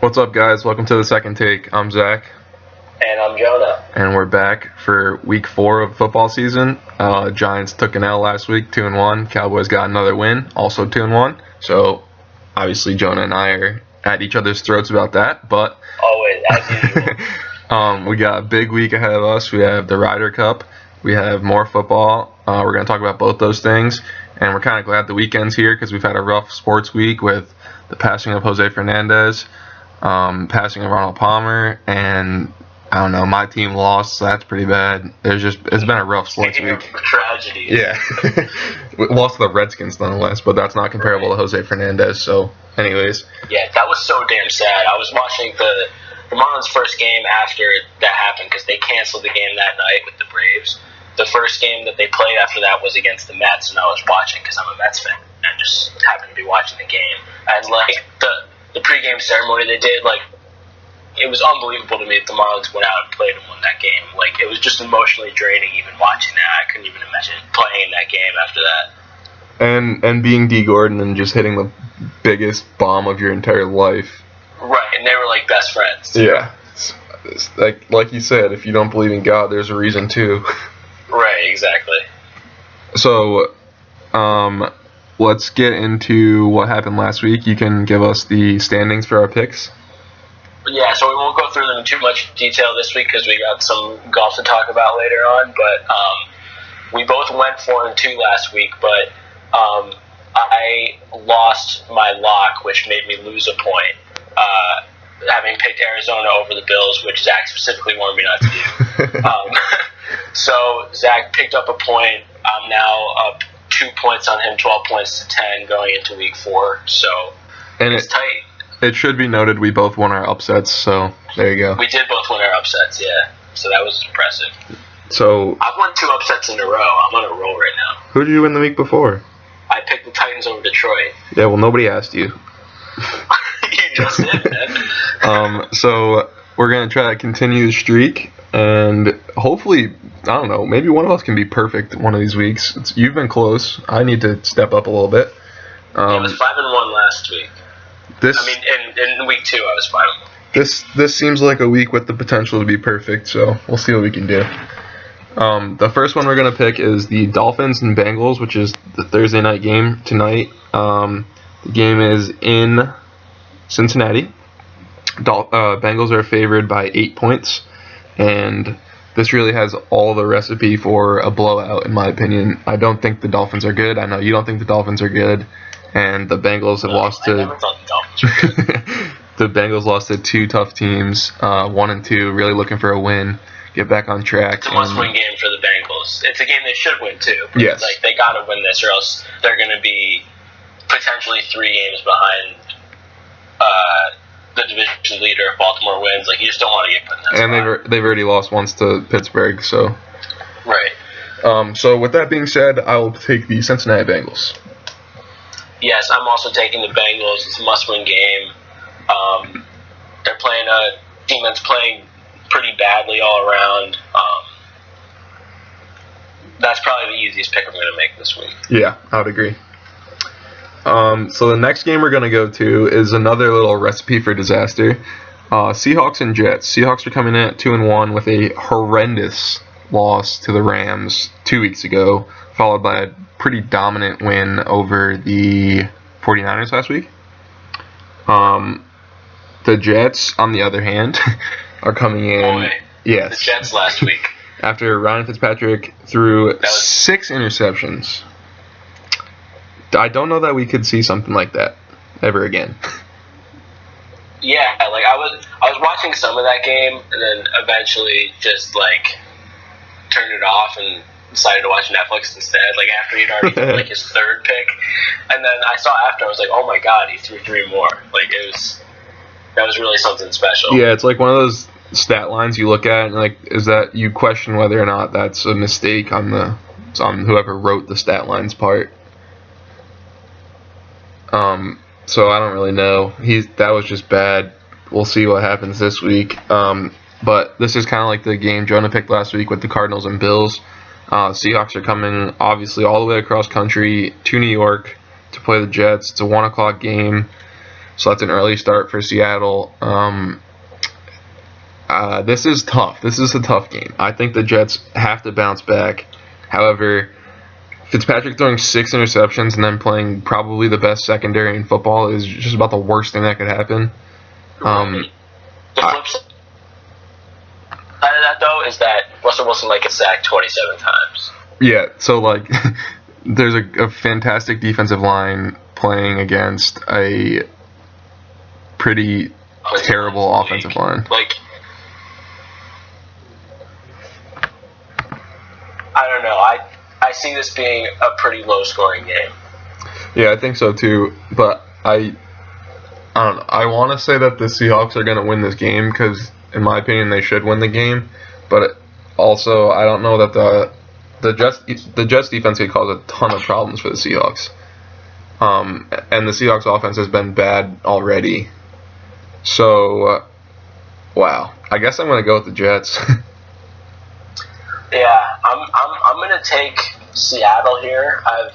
What's up, guys? Welcome to the second take. I'm Zach. And I'm Jonah. And we're back for week 4 of football season. Giants took an L last week, 2-1. Cowboys got another win, also 2-1. So, obviously, Jonah and I are at each other's throats about that. But always, as usual. We got a big week ahead of us. We have the Ryder Cup. We have more football. We're going to talk about both those things. And we're kind of glad the weekend's here because we've had a rough sports week with the passing of Jose Fernandez, passing of Ronald Palmer, and I don't know, my team lost, so that's pretty bad. It's been a rough sports week. Tragedy. Yeah. We lost to the Redskins nonetheless, but that's not comparable to Jose Fernandez, so anyways. Yeah, that was so damn sad. I was watching the Marlins' first game after that happened because they canceled the game that night with the Braves. The first game that they played after that was against the Mets, and I was watching because I'm a Mets fan. I just happened to be watching the game. And, the pregame ceremony they did, it was unbelievable to me that the Marlins went out and played and won that game. It was just emotionally draining even watching that. I couldn't even imagine playing in that game after that. And being D. Gordon and just hitting the biggest bomb of your entire life. Right, and they were like best friends. Too. Yeah. It's like you said, if you don't believe in God, there's a reason too. Right, exactly. So, let's get into what happened last week. You can give us the standings for our picks. Yeah, so we won't go through them in too much detail this week because we got some golf to talk about later on. But we both went 4-2 last week, but I lost my lock, which made me lose a point. Having picked Arizona over the Bills, which Zach specifically wanted me not to do. So Zach picked up a point. I'm now up 2 points on him, 12 points to 10 going into week 4. So it's tight. It should be noted we both won our upsets, so there you go. We did both win our upsets, yeah. So that was impressive. So I've won 2 upsets in a row. I'm on a roll right now. Who did you win the week before? I picked the Titans over Detroit. Yeah, well, nobody asked you. You just did, man. So we're going to try to continue the streak, and hopefully, I don't know, maybe one of us can be perfect one of these weeks. You've been close. I need to step up a little bit. I was 5-1 last week. In week 2, I was 5-1. This seems like a week with the potential to be perfect, so we'll see what we can do. The first one we're going to pick is the Dolphins and Bengals, which is the Thursday night game tonight. The game is in Cincinnati. Bengals are favored by 8 points, and this really has all the recipe for a blowout, in my opinion. I don't think the Dolphins are good. I know you don't think the Dolphins are good, and the Bengals have lost to. I never thought the Dolphins were good. The Bengals lost to 2 tough teams, 1-2, really looking for a win, get back on track. It's a must-win game for the Bengals. It's a game they should win too. But yes. They got to win this, or else they're going to be potentially 3 games behind the division leader if Baltimore wins. You just don't want to get put in that spot. And they've already lost once to Pittsburgh, so. Right. So with that being said, I will take the Cincinnati Bengals. Yes, I'm also taking the Bengals. It's a must-win game. They're playing a team that's playing pretty badly all around. That's probably the easiest pick I'm going to make this week. Yeah, I would agree. So the next game we're going to go to is another little recipe for disaster. Seahawks and Jets. Seahawks are coming in at 2-1 with a horrendous loss to the Rams 2 weeks ago, followed by a pretty dominant win over the 49ers last week. The Jets, on the other hand, are coming in. Boy, yes. The Jets last week. After Ryan Fitzpatrick threw 6 interceptions. I don't know that we could see something like that ever again. Yeah, I was watching some of that game and then eventually just turned it off and decided to watch Netflix instead. After he'd already threw his 3rd pick, and then I saw after I was like, oh my god, he threw 3 more. That was really something special. Yeah, it's one of those stat lines you look at and is that you question whether or not that's a mistake on whoever wrote the stat lines part. So I don't really know. That was just bad. We'll see what happens this week. But this is kind of like the game Jonah picked last week with the Cardinals and Bills. Seahawks are coming, obviously, all the way across country to New York to play the Jets. It's a 1 o'clock game. so that's an early start for Seattle. This is tough. This is a tough game. I think the Jets have to bounce back. However, Fitzpatrick throwing 6 interceptions and then playing probably the best secondary in football is just about the worst thing that could happen. The flip side of that, though, is that Russell Wilson gets sacked 27 times. Yeah, so, there's a fantastic defensive line playing against a pretty terrible offensive line. I don't know. I see this being a pretty low-scoring game. Yeah, I think so too. But I don't know. I want to say that the Seahawks are going to win this game because, in my opinion, they should win the game. But also, I don't know that the Jets defense could cause a ton of problems for the Seahawks. And the Seahawks offense has been bad already. So, wow. I guess I'm going to go with the Jets. Yeah, I'm gonna take Seattle here. I've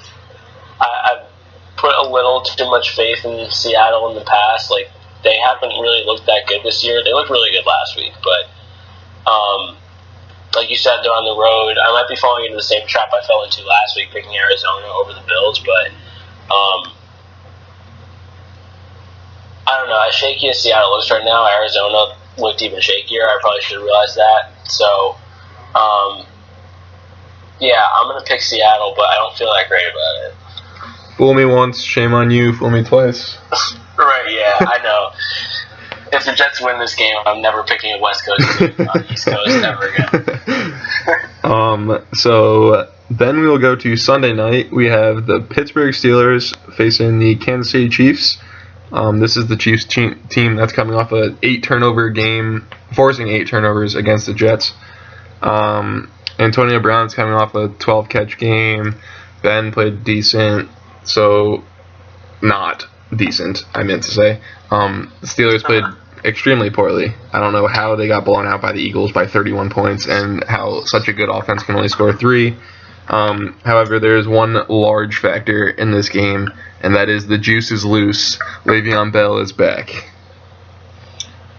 put a little too much faith in Seattle in the past. They haven't really looked that good this year. They looked really good last week, but like you said, they're on the road. I might be falling into the same trap I fell into last week, picking Arizona over the Bills. But I don't know. As shaky as Seattle looks right now, Arizona looked even shakier. I probably should have realized that. So. Yeah, I'm going to pick Seattle, but I don't feel that great about it. Fool me once, shame on you. Fool me twice. Right, yeah, I know. If the Jets win this game, I'm never picking a West Coast team on the East Coast ever again. So then we will go to Sunday night. We have the Pittsburgh Steelers facing the Kansas City Chiefs. This is the Chiefs team that's coming off an 8-turnover game, forcing 8 turnovers against the Jets. Antonio Brown's coming off a 12-catch game. Ben played decent, so not decent, I meant to say. The Steelers played extremely poorly. I don't know how they got blown out by the Eagles by 31 points and how such a good offense can only score 3. However, there is one large factor in this game, and that is the juice is loose. Le'Veon Bell is back.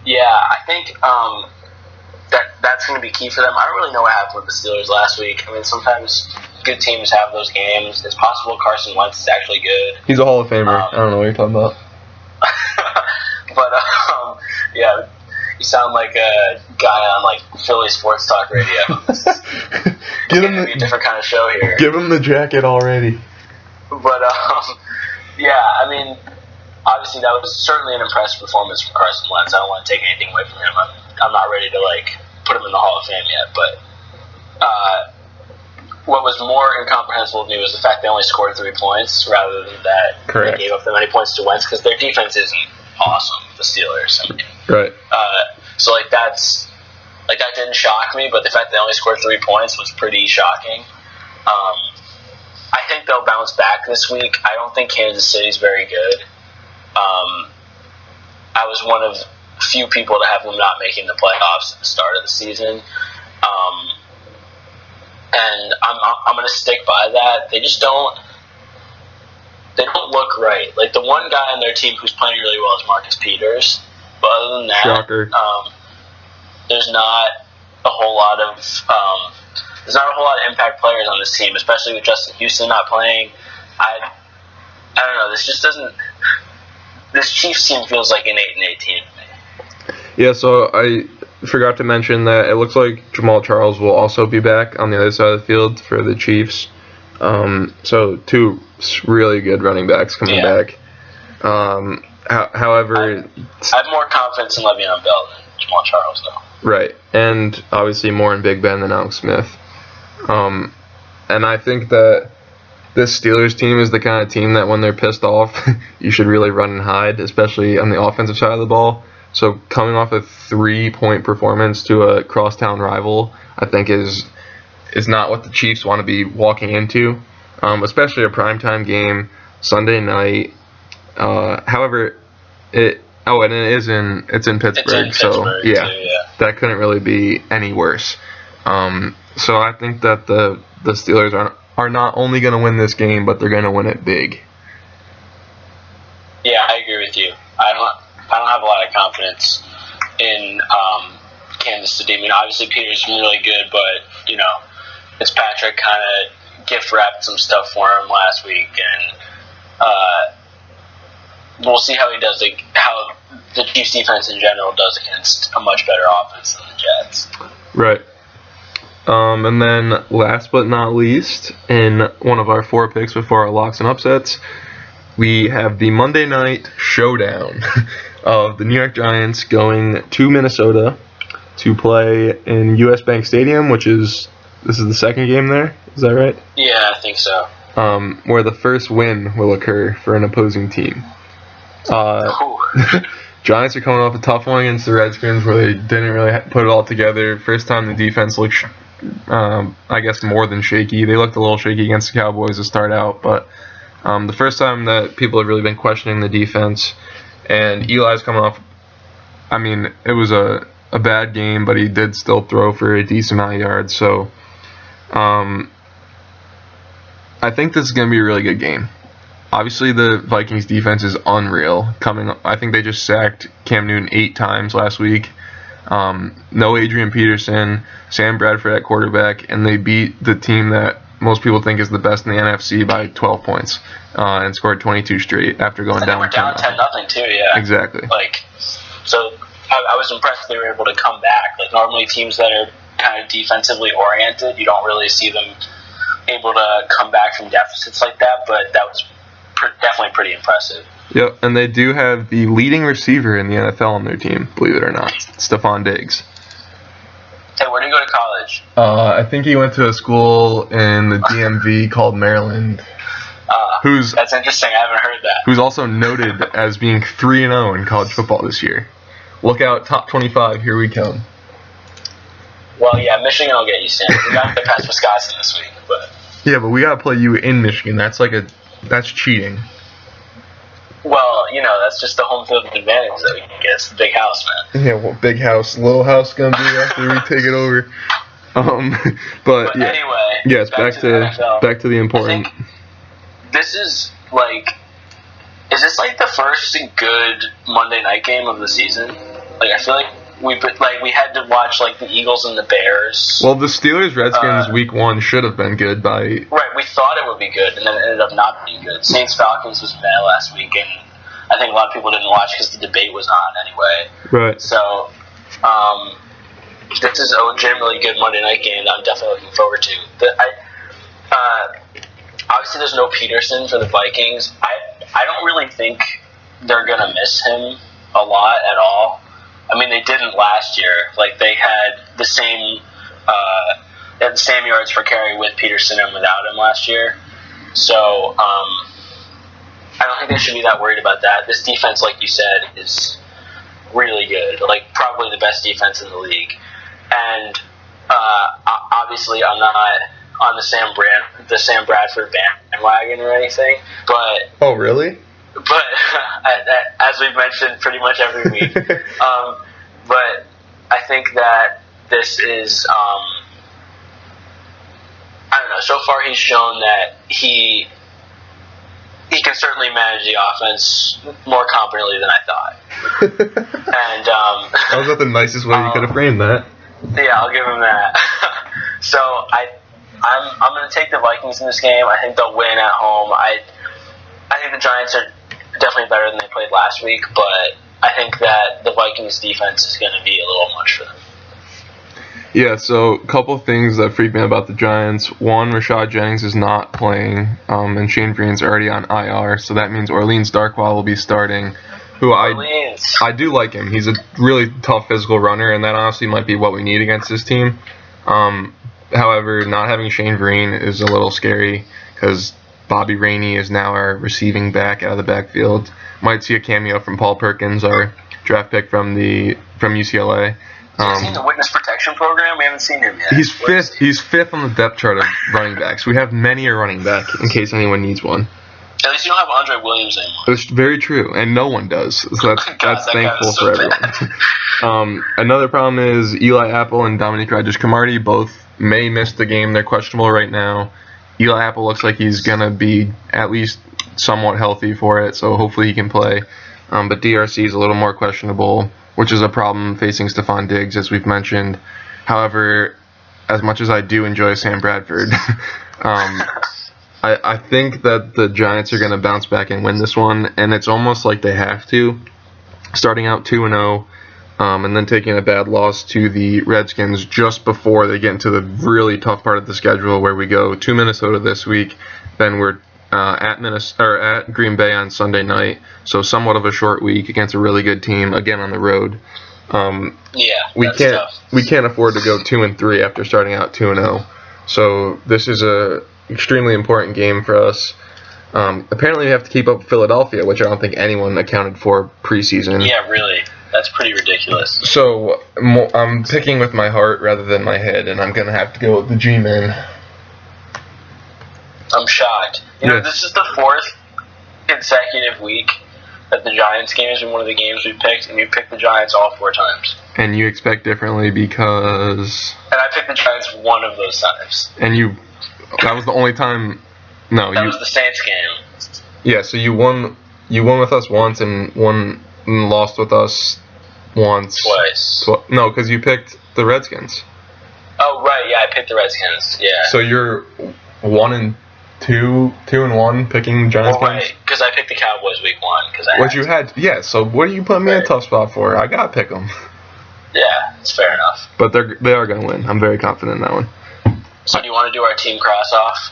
Yeah, I think that's going to be key for them. I don't really know what happened with the Steelers last week. I mean, sometimes good teams have those games. It's possible Carson Wentz is actually good. He's a Hall of Famer. I don't know what you're talking about. But, yeah, you sound like a guy on, Philly Sports Talk Radio. Give him a different kind of show here. Give him the jacket already. But, yeah, I mean, obviously that was certainly an impressive performance from Carson Wentz. I don't want to take anything away from him. I'm not ready to put him in the Hall of Fame yet, but what was more incomprehensible to me was the fact they only scored 3 points rather than that Correct. They gave up that many points to Wentz because their defense isn't awesome. The Steelers, I mean, right? So that didn't shock me, but the fact they only scored 3 points was pretty shocking. I think they'll bounce back this week. I don't think Kansas City's very good. I was one of few people to have them not making the playoffs at the start of the season, and I'm going to stick by that. They just don't look right. The one guy on their team who's playing really well is Marcus Peters, but other than that, Shocker. there's not a whole lot of impact players on this team, especially with Justin Houston not playing. I don't know. This just doesn't. This Chiefs team feels like an 8-8 team to me. Yeah, so I forgot to mention that it looks like Jamal Charles will also be back on the other side of the field for the Chiefs. So 2 really good running backs coming back. However, I have more confidence in Le'Veon Bell than Jamal Charles, though. Right, and obviously more in Big Ben than Alex Smith. And I think that this Steelers team is the kind of team that when they're pissed off, you should really run and hide, especially on the offensive side of the ball. So coming off a 3-point performance to a crosstown rival, I think is not what the Chiefs want to be walking into, especially a primetime game Sunday night. However, it's in Pittsburgh, so yeah, that couldn't really be any worse. So I think that the Steelers are not only going to win this game, but they're going to win it big. Yeah, I agree with you. I don't have a lot of confidence in Kansas City. I mean, obviously Peter's been really good, but Fitzpatrick kind of gift wrapped some stuff for him last week, and we'll see how he does. Like how the Chiefs defense in general does against a much better offense than the Jets. Right. And then last but not least, in one of our 4 picks before our locks and upsets, we have the Monday night showdown of the New York Giants going to Minnesota to play in US Bank Stadium, this is the second game there. Is that right? Yeah, I think so. Where the first win will occur for an opposing team. Giants are coming off a tough one against the Redskins where they didn't really put it all together. First time the defense looked, I guess, more than shaky. They looked a little shaky against the Cowboys to start out, but the first time that people have really been questioning the defense, and Eli's coming off, I mean, it was a bad game, but he did still throw for a decent amount of yards, so I think this is going to be a really good game. Obviously, the Vikings defense is unreal. I think they just sacked Cam Newton 8 times last week. No Adrian Peterson, Sam Bradford at quarterback, and they beat the team that most people think is the best in the NFC by 12 points and scored 22 straight after going down 10-0 too. Yeah, exactly. So I was impressed they were able to come back. Like normally teams that are kind of defensively oriented, you don't really see them able to come back from deficits like that. But that was definitely pretty impressive. Yep, and they do have the leading receiver in the NFL on their team, believe it or not, Stephon Diggs. Hey, where did he go to college? I think he went to a school in the DMV called Maryland. That's interesting. I haven't heard that. Who's also noted as being 3-0 in college football this year. Look out, top 25, here we come. Well, yeah, Michigan will get you, Sam. We got to pass Wisconsin this week, but yeah, but we got to play you in Michigan. That's cheating. Well, that's just the home field advantage that we can get. It's the big house, man. Yeah, well, big house, little house gonna be after we take it over. But yeah. Anyway, yes, back to the important. This is this the first good Monday night game of the season? I feel like we had to watch the Eagles and the Bears. Well, the Steelers-Redskins week 1 should have been good by... Right, we thought it would be good, and then it ended up not being good. Saints-Falcons was bad last week, and I think a lot of people didn't watch because the debate was on anyway. Right. So, this is a legitimately good Monday night game that I'm definitely looking forward to. Obviously, there's no Peterson for the Vikings. I don't really think they're going to miss him a lot at all. I mean, they didn't last year. They had the same yards per carry with Peterson and without him last year. So I don't think they should be that worried about that. This defense, like you said, is really good. Probably the best defense in the league. And obviously, I'm not on the Sam Bradford bandwagon or anything. But oh, really? But as we've mentioned pretty much every week, but I think that this is, I don't know, so far he's shown that he can certainly manage the offense more competently than I thought. And that was not the nicest way you could have framed that. Yeah, I'll give him that. So I'm going to take the Vikings in this game. I think they'll win at home. I think the Giants are definitely better than they played last week, but I think that the Vikings defense is going to be a little much for them. Yeah, so a couple of things that freak me out about the Giants. One, Rashad Jennings is not playing, and Shane Vereen's already on IR, so that means Orleans Darkwa will be starting, who I do like him. He's a really tough physical runner, and that honestly might be what we need against this team. However, not having Shane Vereen is a little scary because Bobby Rainey is now our receiving back out of the backfield. Might see a cameo from Paul Perkins, our draft pick from UCLA. Has he seen the witness protection program? We haven't seen him yet. He's fifth on the depth chart of running backs. We have many a running back in case anyone needs one. At least you don't have Andre Williams anymore. It's very true, and no one does. So that's thankful for everyone. Another problem is Eli Apple and Dominique Rodgers-Cromartie both may miss the game. They're questionable right now. Eli Apple looks like he's going to be at least somewhat healthy for it, so hopefully he can play. But DRC is a little more questionable, which is a problem facing Stephon Diggs, as we've mentioned. However, as much as I do enjoy Sam Bradford, I think that the Giants are going to bounce back and win this one, and it's almost like they have to, starting out 2-0, and then taking a bad loss to the Redskins just before they get into the really tough part of the schedule, where we go to Minnesota this week, then we're at Green Bay on Sunday night, so somewhat of a short week against a really good team, again on the road. We can't afford to go 2-3 after starting out 2-0. So this is a extremely important game for us. Apparently, we have to keep up with Philadelphia, which I don't think anyone accounted for preseason. Yeah, really, that's pretty ridiculous. So I'm picking with my heart rather than my head, and I'm gonna have to go with the G-men. I'm shocked. This is the fourth consecutive week that the Giants game has been one of the games we picked, and you picked the Giants all 4 times. And you expect differently because... And I picked the Giants one of those times. And that was the only time... No, that was the Saints game. Yeah, so you won with us once and lost with us once. Twice. No, because you picked the Redskins. Oh, right, yeah, I picked the Redskins, yeah. So you're 1-2, 2-1 picking Giants games? Right, because I picked the Cowboys week 1. So what are you putting me in a tough spot for? I gotta pick them. Yeah, it's fair enough. But they are gonna win. I'm very confident in that one. So do you want to do our team cross-off?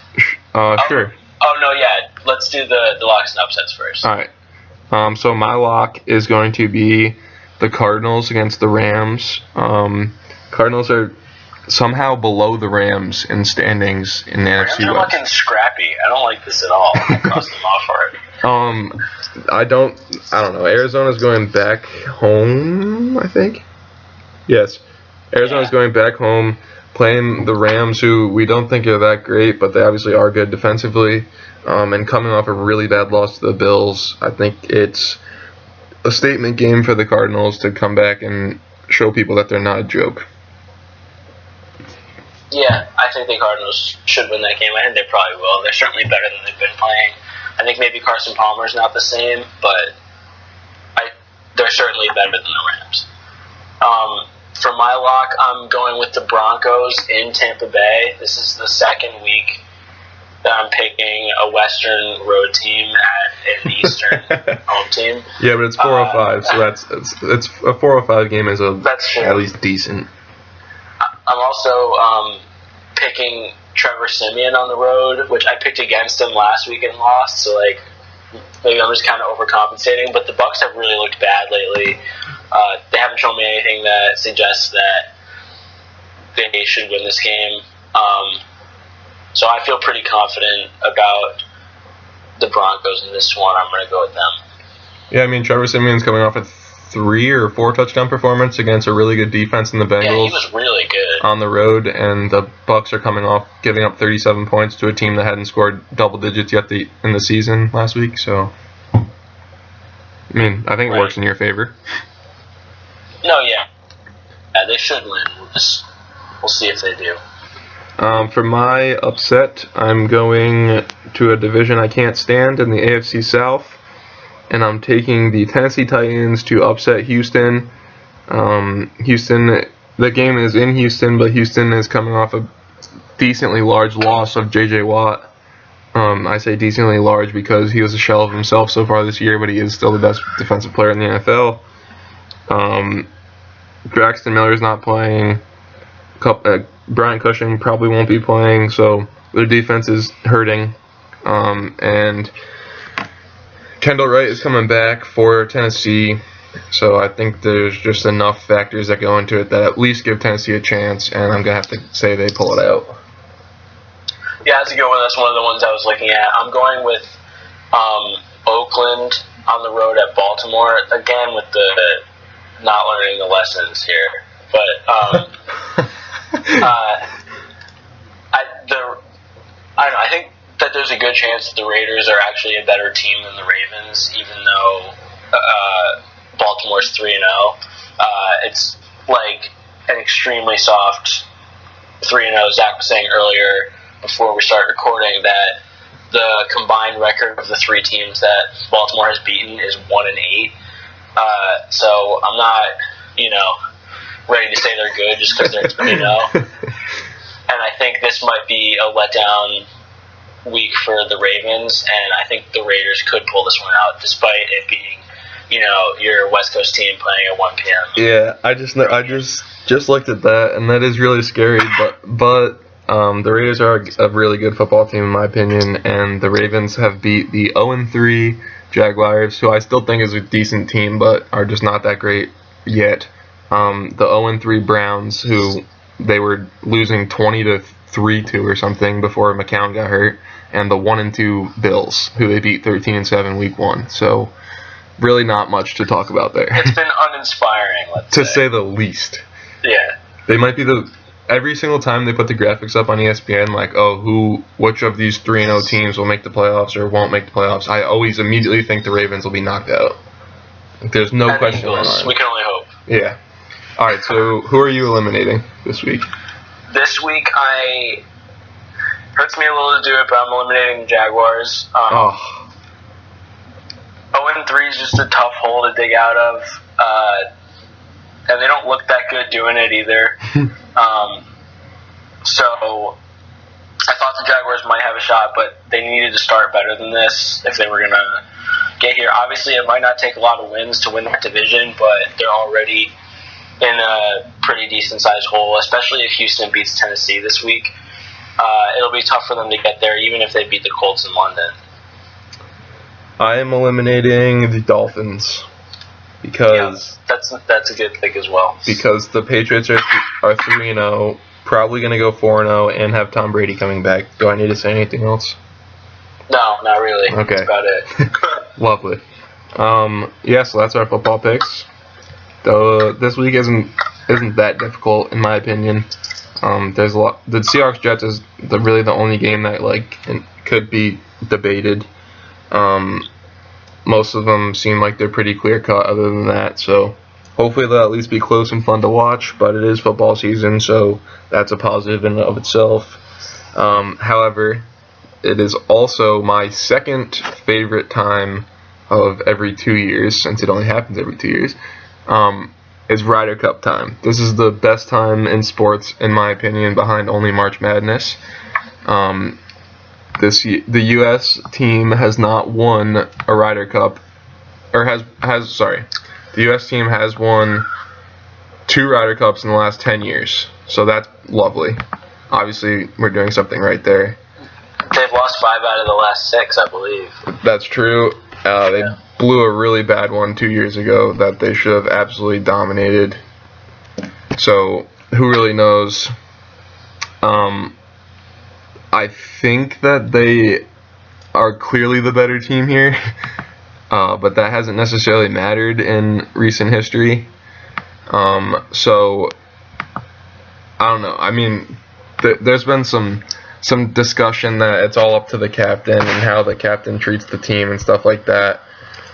Sure. Oh, no, yeah. Let's do the locks and upsets first. All right. So my lock is going to be the Cardinals against the Rams. Cardinals are somehow below the Rams in standings in the NFC West. They're looking scrappy. I don't like this at all. I crossed them off already. I don't know. Arizona's going back home, I think. Yes. Arizona's going back home, playing the Rams, who we don't think are that great, but they obviously are good defensively. And coming off a really bad loss to the Bills, I think it's a statement game for the Cardinals to come back and show people that they're not a joke. Yeah, I think the Cardinals should win that game. I think they probably will. They're certainly better than they've been playing. I think maybe Carson Palmer's not the same, but they're certainly better than the Rams. For my lock, I'm going with the Broncos in Tampa Bay. This is the second week that I'm picking a Western road team at an Eastern home team. Yeah, but it's 4:05, so it's a 4:05 game is at least decent. I'm also picking Trevor Siemian on the road, which I picked against him last week and lost. So maybe I'm just kind of overcompensating. But the Bucs have really looked bad lately. They haven't shown me anything that suggests that they should win this game. So I feel pretty confident about the Broncos in this one. I'm going to go with them. Yeah, I mean, Trevor Siemian's coming off a 3 or 4 touchdown performance against a really good defense in the Bengals. Yeah, he was really good on the road, and the Bucs are coming off giving up 37 points to a team that hadn't scored double digits yet in the season last week. So, I mean, I think it works in your favor. No, yeah, they should win. We'll see if they do. For my upset, I'm going to a division I can't stand in the AFC South, and I'm taking the Tennessee Titans to upset Houston. The game is in Houston, but Houston is coming off a decently large loss of J.J. Watt. I say decently large because he was a shell of himself so far this year, but he is still the best defensive player in the NFL. Braxton Miller's not playing. Brian Cushing probably won't be playing, so their defense is hurting. And Kendall Wright is coming back for Tennessee, so I think there's just enough factors that go into it that at least give Tennessee a chance, and I'm going to have to say they pull it out. Yeah, that's a good one. That's one of the ones I was looking at. I'm going with Oakland on the road at Baltimore, again with the not learning the lessons here. But I think that there's a good chance that the Raiders are actually a better team than the Ravens, even though Baltimore's 3-0. It's like an extremely soft 3-0. Zach was saying earlier before we start recording that the combined record of the three teams that Baltimore has beaten is 1-8. So I'm not, ready to say they're good just because they're 3-0. And I think this might be a letdown week for the Ravens, and I think the Raiders could pull this one out despite it being, your West Coast team playing at 1 p.m. Yeah, I just looked at that, and that is really scary. But the Raiders are a really good football team in my opinion, and the Ravens have beat the 0-3 Jaguars, who I still think is a decent team, but are just not that great yet. The 0-3 Browns, who they were losing 20-3 to or something before McCown got hurt, and the 1-2 Bills, who they beat 13-7 week 1. So really not much to talk about there. It's been uninspiring, to say the least. Yeah. They might be every single time they put the graphics up on ESPN, like, which of these 3-0 teams will make the playoffs or won't make the playoffs, I always immediately think the Ravens will be knocked out. There's no question in my mind. We can only hope. Yeah. All right, so who are you eliminating this week? This week, hurts me a little to do it, but I'm eliminating the Jaguars. 0-3 is just a tough hole to dig out of, and they don't look that good doing it either. So I thought the Jaguars might have a shot, but they needed to start better than this if they were going to get here. Obviously, it might not take a lot of wins to win that division, but they're already in a pretty decent-sized hole, especially if Houston beats Tennessee this week. It'll be tough for them to get there, even if they beat the Colts in London. I am eliminating the Dolphins because that's a good pick as well. Because the Patriots are 3-0, probably going to go 4-0, and have Tom Brady coming back. Do I need to say anything else? No, not really. Okay, that's about it. Lovely. So that's our football picks. This week isn't that difficult in my opinion. There's a lot. The Seahawks Jets is really the only game that could be debated. Most of them seem like they're pretty clear cut. Other than that, so hopefully they'll at least be close and fun to watch. But it is football season, so that's a positive in and of itself. However, it is also my second favorite time of every 2 years, since it only happens every 2 years. Is Ryder Cup time. This is the best time in sports, in my opinion, behind only March Madness. The U.S. team has not won a Ryder Cup, or the U.S. team has won 2 Ryder Cups in the last 10 years. So that's lovely. Obviously, we're doing something right there. They've lost 5 out of the last 6, I believe. That's true. They blew a really bad one 2 years ago that they should have absolutely dominated. So, who really knows? I think that they are clearly the better team here, but that hasn't necessarily mattered in recent history. So, I don't know. I mean, there's been some discussion that it's all up to the captain and how the captain treats the team and stuff like that.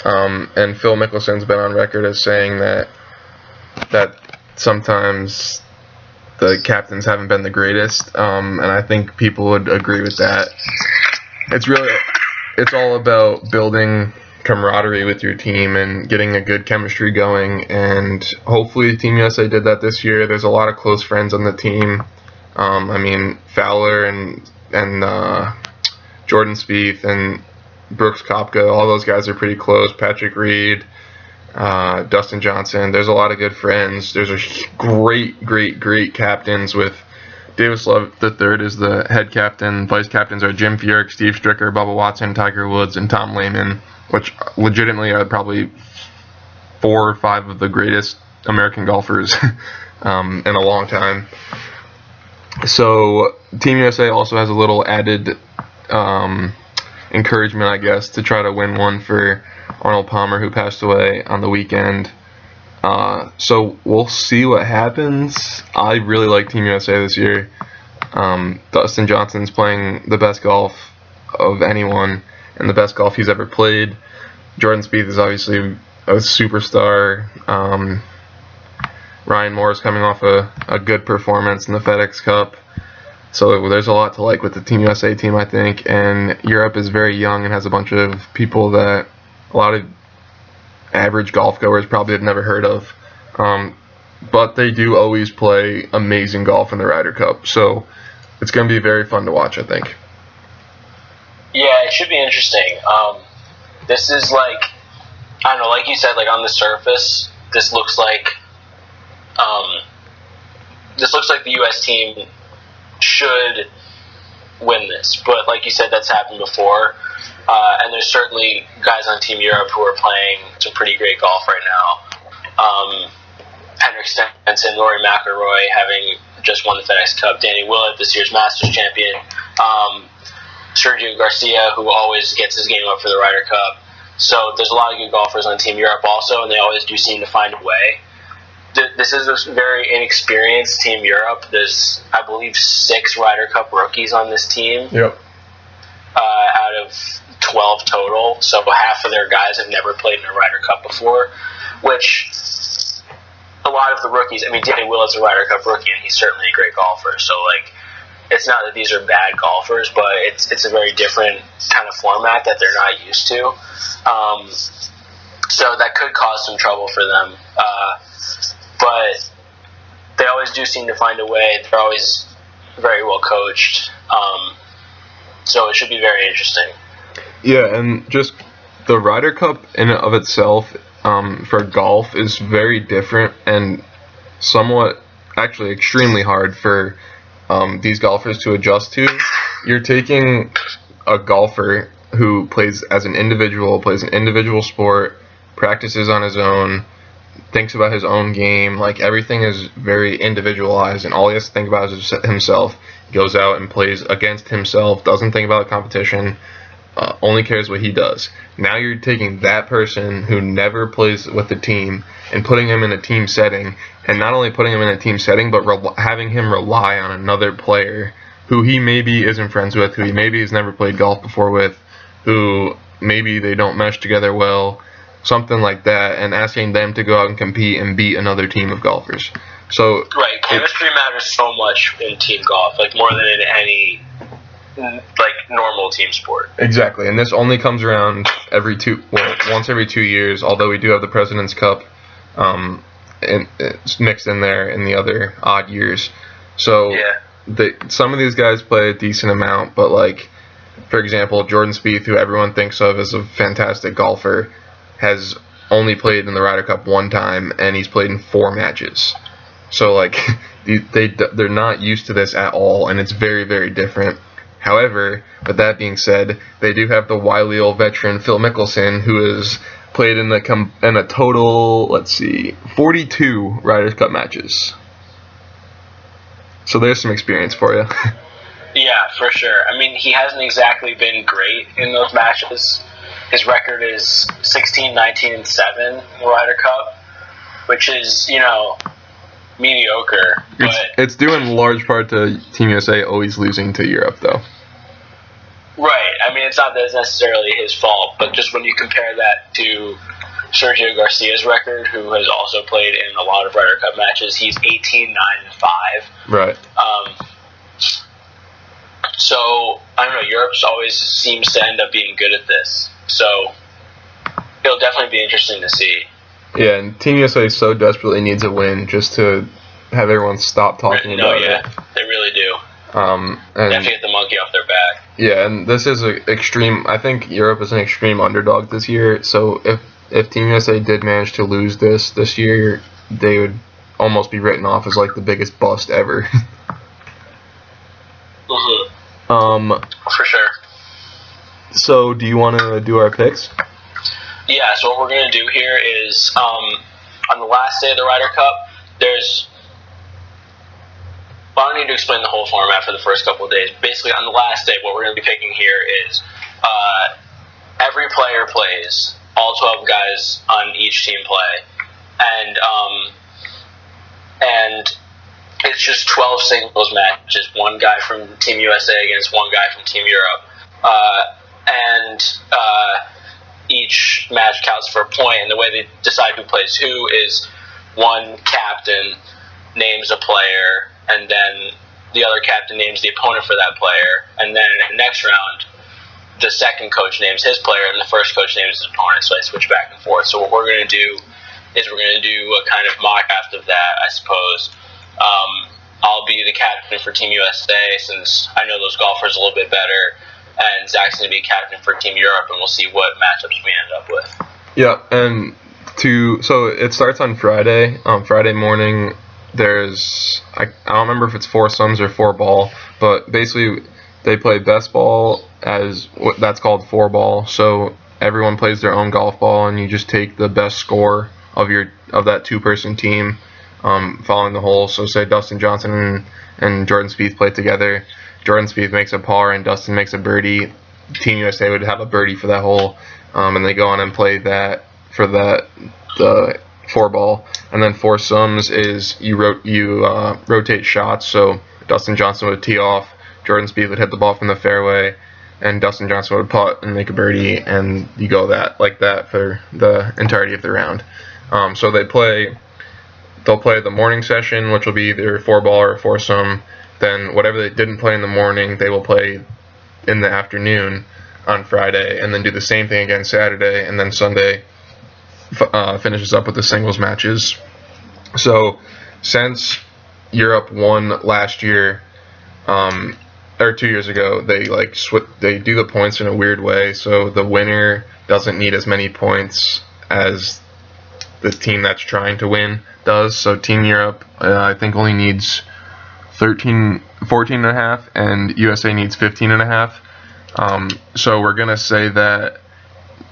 And Phil Mickelson's been on record as saying that sometimes the captains haven't been the greatest, and I think people would agree with that. It's all about building camaraderie with your team and getting a good chemistry going, and hopefully Team USA did that this year. There's a lot of close friends on the team. Fowler and Jordan Spieth and Brooks Koepka, all those guys are pretty close. Patrick Reed, Dustin Johnson. There's a lot of good friends. There's a great captains with Davis Love III is the head captain. Vice captains are Jim Furyk, Steve Stricker, Bubba Watson, Tiger Woods, and Tom Lehman, which legitimately are probably 4 or 5 of the greatest American golfers in a long time. So Team USA also has a little added encouragement, I guess, to try to win one for Arnold Palmer, who passed away on the weekend. So we'll see what happens. I really like Team USA this year. Dustin Johnson's playing the best golf of anyone and the best golf he's ever played. Jordan Spieth is obviously a superstar. Ryan Moore's coming off a good performance in the FedEx Cup. So there's a lot to like with the Team USA team, I think. And Europe is very young and has a bunch of people that a lot of average golf goers probably have never heard of. But they do always play amazing golf in the Ryder Cup. So it's going to be very fun to watch, I think. Yeah, it should be interesting. This is like, I don't know, like you said, like on the surface, this looks like the U.S. team should win this. But like you said, that's happened before. And there's certainly guys on Team Europe who are playing some pretty great golf right now. Henrik Stenson, Rory McIlroy having just won the FedEx Cup, Danny Willett, this year's Masters champion, Sergio Garcia, who always gets his game up for the Ryder Cup. So there's a lot of good golfers on Team Europe also, and they always do seem to find a way. This is a very inexperienced Team Europe. There's, I believe, 6 Ryder Cup rookies on this team. Yep. Out of 12 total, so half of their guys have never played in a Ryder Cup before, which a lot of the rookies, I mean, Danny Willett's a Ryder Cup rookie, and he's certainly a great golfer, so, like, it's not that these are bad golfers, but it's a very different kind of format that they're not used to. So that could cause some trouble for them. But they always do seem to find a way. They're always very well coached. So it should be very interesting. Yeah, and just the Ryder Cup in and of itself for golf is very different and somewhat, actually extremely hard for these golfers to adjust to. You're taking a golfer who plays as an individual, plays an individual sport, practices on his own, thinks about his own game. Like, everything is very individualized, and all he has to think about is himself. He goes out and plays against himself, doesn't think about the competition, only cares what he does. Now you're taking that person who never plays with the team and putting him in a team setting, and not only putting him in a team setting, but having him rely on another player who he maybe isn't friends with, who he maybe has never played golf before with, who maybe they don't mesh together well, something like that, and asking them to go out and compete and beat another team of golfers. So right, chemistry matters so much in team golf, like more than in any like normal team sport. Exactly, and this only comes around once every 2 years. Although we do have the President's Cup, and it's mixed in there in the other odd years. So yeah. Some of these guys play a decent amount, but like, for example, Jordan Spieth, who everyone thinks of as a fantastic golfer, has only played in the Ryder Cup one time, and he's played in 4 matches. So like, they're not used to this at all, and it's very, very different. However, with that being said, they do have the wily old veteran Phil Mickelson, who has played in a total, 42 Ryder Cup matches. So there's some experience for you. Yeah, for sure. I mean, he hasn't exactly been great in those matches. His record is 16, 19, and 7 in the Ryder Cup, which is, mediocre. But it's due in large part to Team USA always losing to Europe, though. Right. I mean, it's not that it's necessarily his fault, but just when you compare that to Sergio Garcia's record, who has also played in a lot of Ryder Cup matches, he's 18, 9, and 5. Right. So, I don't know, Europe always seems to end up being good at this. So, it'll definitely be interesting to see. Yeah, and Team USA so desperately needs a win just to have everyone stop talking about it. They really do. And they have to get the monkey off their back. Yeah, and this is an extreme. I think Europe is an extreme underdog this year. So if Team USA did manage to lose this year, they would almost be written off as like the biggest bust ever. For sure. So, do you want to do our picks? Yeah, so what we're going to do here is, on the last day of the Ryder Cup, I don't need to explain the whole format for the first couple of days. Basically, on the last day, what we're going to be picking here is every player plays, all 12 guys on each team play, and it's just 12 singles matches, one guy from Team USA against one guy from Team Europe, and each match counts for a point, and the way they decide who plays who is one captain names a player, and then the other captain names the opponent for that player, and then in the next round, the second coach names his player, and the first coach names his opponent, so I switch back and forth. So what we're going to do is we're going to do a kind of mock draft of that, I suppose. I'll be the captain for Team USA, since I know those golfers a little bit better, and Zach's going to be captain for Team Europe, and we'll see what matchups we end up with. Yeah, and so it starts on Friday. Friday morning, there's I don't remember if it's foursomes or 4-ball, but basically they play best ball as that's called 4-ball. So everyone plays their own golf ball, and you just take the best score of that 2-person team following the hole. So say Dustin Johnson and Jordan Spieth play together. Jordan Spieth makes a par and Dustin makes a birdie. Team USA would have a birdie for that hole, and they go on and play that for the 4-ball. And then foursomes is you rotate shots. So Dustin Johnson would tee off, Jordan Spieth would hit the ball from the fairway, and Dustin Johnson would putt and make a birdie, and you go like that for the entirety of the round. So they'll play the morning session, which will be either 4-ball or a foursome. Then whatever they didn't play in the morning, they will play in the afternoon on Friday, and then do the same thing again Saturday, and then Sunday finishes up with the singles matches. So since Europe won last year, or 2 years ago, they do the points in a weird way. So the winner doesn't need as many points as the team that's trying to win does. So Team Europe, I think, only needs 14 and a half, and USA needs 15 and a half. So we're going to say that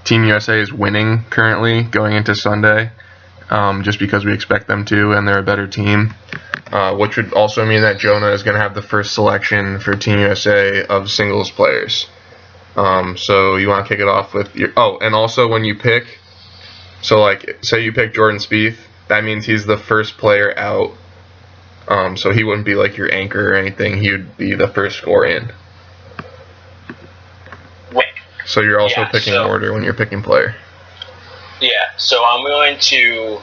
Team USA is winning currently going into Sunday, just because we expect them to, and they're a better team, which would also mean that Jonah is going to have the first selection for Team USA of singles players. So you want to kick it off with and also when you pick, so like say you pick Jordan Spieth, that means he's the first player out. So he wouldn't be like your anchor or anything. He would be the first score in. Wait. So you're also picking order when you're picking player. Yeah. So I'm going to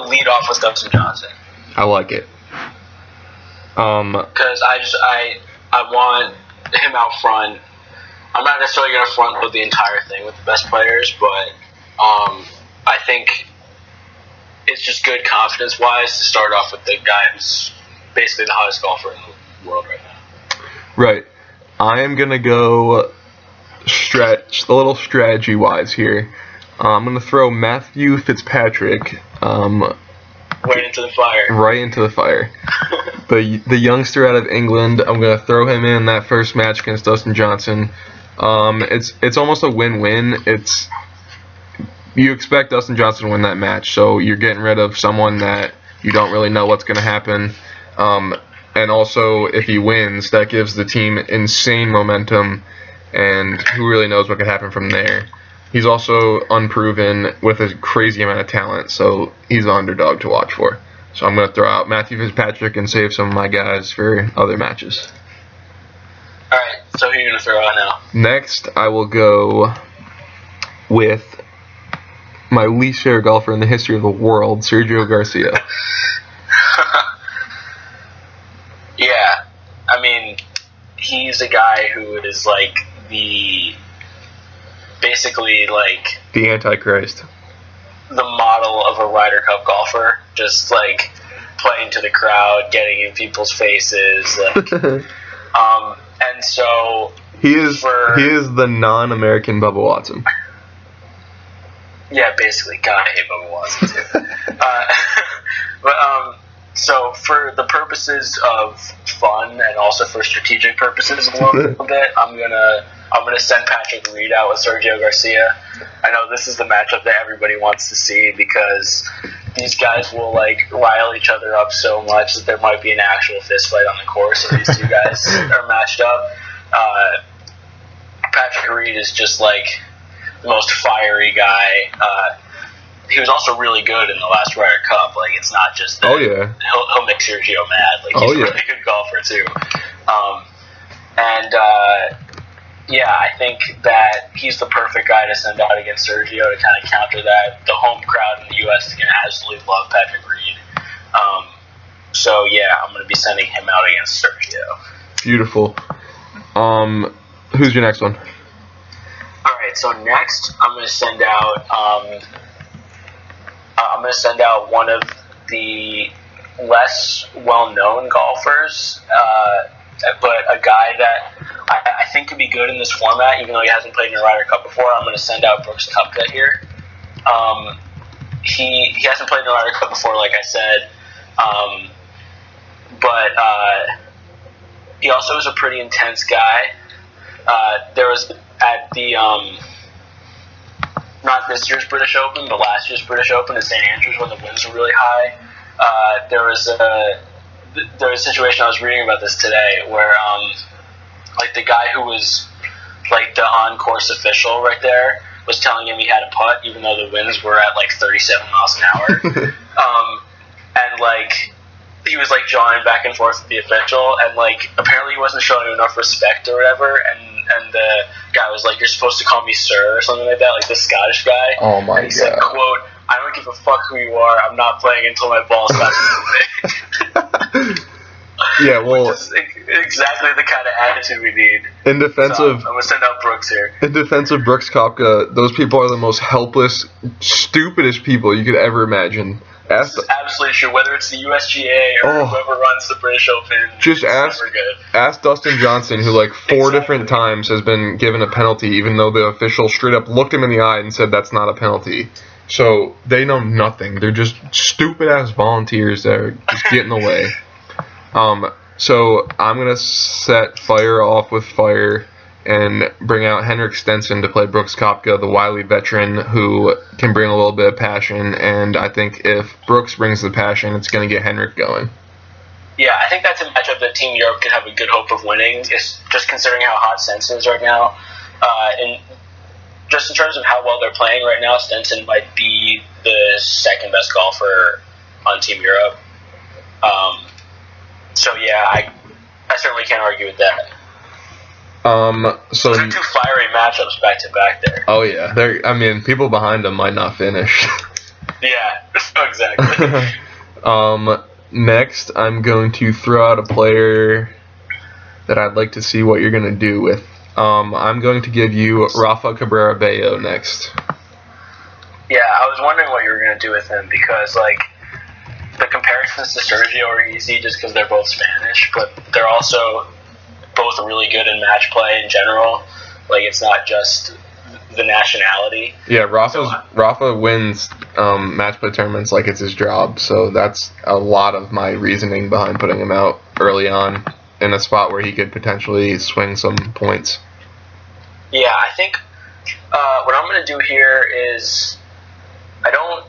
lead off with Dustin Johnson. I like it. Because I want him out front. I'm not necessarily going to front load the entire thing with the best players, but I think it's just good confidence-wise to start off with the guy who's basically the hottest golfer in the world right now. Right. I am going to go a little strategy-wise here. I'm going to throw Matthew Fitzpatrick right into the fire. Right into the fire. The youngster out of England, I'm going to throw him in that first match against Dustin Johnson. It's almost a win-win. You expect Dustin Johnson to win that match, so you're getting rid of someone that you don't really know what's going to happen. And also, if he wins, that gives the team insane momentum, and who really knows what could happen from there. He's also unproven with a crazy amount of talent, so he's an underdog to watch for. So I'm going to throw out Matthew Fitzpatrick and save some of my guys for other matches. All right, so who are you going to throw out now? Next, I will go with my least favorite golfer in the history of the world, Sergio Garcia. Yeah, I mean, he's a guy who is like basically the Antichrist, the model of a Ryder Cup golfer, just like playing to the crowd, getting in people's faces, and so he is the non-American Bubba Watson. Yeah, basically, God, I hate Bubba Watson too. But so for the purposes of fun and also for strategic purposes a little bit, I'm gonna send Patrick Reed out with Sergio Garcia. I know this is the matchup that everybody wants to see because these guys will rile each other up so much that there might be an actual fist fight on the course if these two guys are matched up. Patrick Reed is just the most fiery guy. He was also really good in the last Ryder Cup. It's not just that he'll make Sergio mad. He's a really good golfer too. I think that he's the perfect guy to send out against Sergio to kind of counter that. The home crowd in the U.S. is going to absolutely love Patrick Reed. So So yeah, I'm going to be sending him out against Sergio. Beautiful. Who's your next one? All right. So next, I'm going to send out. I'm going to send out one of the less well-known golfers, but a guy that I think could be good in this format, even though he hasn't played in a Ryder Cup before. I'm going to send out Brooks Koepka here. He hasn't played in a Ryder Cup before, like I said, but he also is a pretty intense guy. There was at the not this year's British Open, but last year's British Open at St. Andrews when the winds were really high. There was a situation, I was reading about this today, where like the guy who was like the on-course official right there was telling him he had a putt, even though the winds were at like 37 miles an hour. And like he was like jawing back and forth with the official, and like apparently he wasn't showing him enough respect or whatever, and the guy was like, "You're supposed to call me sir," or something like that, like the Scottish guy. Oh my and he said, quote, "I don't give a fuck who you are, I'm not playing until my ball stops moving." Yeah, well, which is exactly the kind of attitude we need. In defense so of, I'm gonna send out Brooks here. In defense of Brooks Koepka, those people are the most helpless, stupidest people you could ever imagine. This is absolutely true. Whether it's the USGA or whoever runs the British Open, just ask Dustin Johnson, who like four different times has been given a penalty, even though the official straight up looked him in the eye and said that's not a penalty. So they know nothing. They're just stupid ass volunteers that are just getting in the way. So I'm gonna set fire off with fire and bring out Henrik Stenson to play Brooks Koepka, the wily veteran who can bring a little bit of passion. And I think if Brooks brings the passion, it's gonna get Henrik going. Yeah, I think that's a matchup that Team Europe could have a good hope of winning. It's just considering how hot Stenson is right now, and just in terms of how well they're playing right now, Stenson might be the second best golfer on Team Europe. So yeah, I certainly can't argue with that. So those are two fiery matchups back to back there. Oh yeah, I mean, people behind them might not finish. Yeah, exactly. Next, I'm going to throw out a player that I'd like to see what you're going to do with. I'm going to give you Rafa Cabrera Bello next. Yeah, I was wondering what you were going to do with him because, like, the comparisons to Sergio are easy just because they're both Spanish, but they're also both really good in match play in general. Like, it's not just the nationality. Yeah, Rafa wins match play tournaments like it's his job, so that's a lot of my reasoning behind putting him out early on in a spot where he could potentially swing some points. Yeah, I think what I'm going to do here is I don't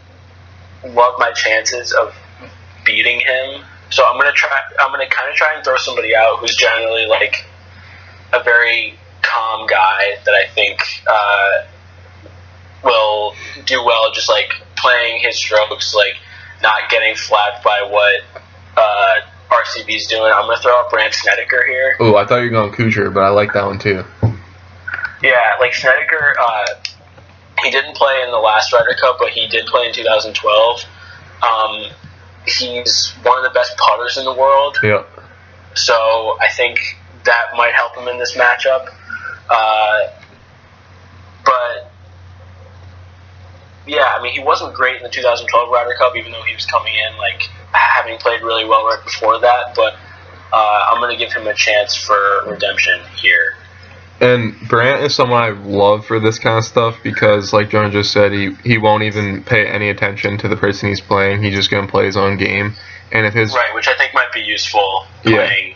love my chances of beating him, so I'm gonna kind of try and throw somebody out who's generally like a very calm guy that I think will do well, just like playing his strokes, like not getting flapped by what RCB's doing. I'm gonna throw out Brandt Snedeker here. Oh, I thought you were going Kuchar, but I like that one too. Yeah, like Snedeker, he didn't play in the last Ryder Cup, but he did play in 2012. He's one of the best putters in the world. Yeah. So I think that might help him in this matchup. But yeah, I mean, he wasn't great in the 2012 Ryder Cup, even though he was coming in like having played really well right before that. But I'm going to give him a chance for redemption here. And Brandt is someone I love for this kind of stuff because, like Jonah just said, he won't even pay any attention to the person he's playing. He's just going to play his own game. And if his which I think might be useful playing